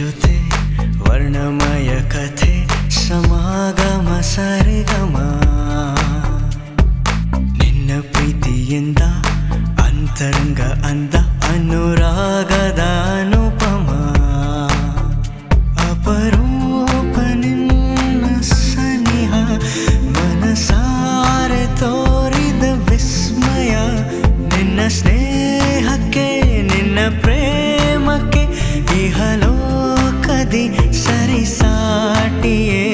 ಜೊತೆ ವರ್ಣಮಯ ಕಥೆ ಸಮಾಗಮ ಸರಿಗಮ ನಿನ್ನ ಪ್ರೀತಿಯಿಂದ ಅಂತರಂಗ ಅಂದ ಅನುರಾಗದ ಅನುಪಮ ಅಪರೂಪ ನಿನ್ನ ಸನಿಹ ಮನಸಾರೆ ತೋರಿದ ವಿಸ್ಮಯ ನಿನ್ನ ಸ್ನೇಹಕ್ಕೆ ನಿನ್ನ ಪ್ರೇಮಕ್ಕೆ ಇಹಲೋಕದಿ ಸರಿಸಾಟಿಯೇ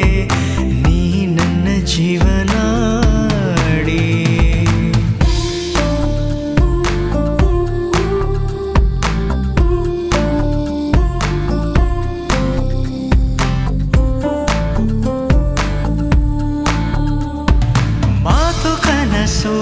ನೀ ನನ್ನ ಜೀವನಾಡಿ ಮಾತು ಕನಸು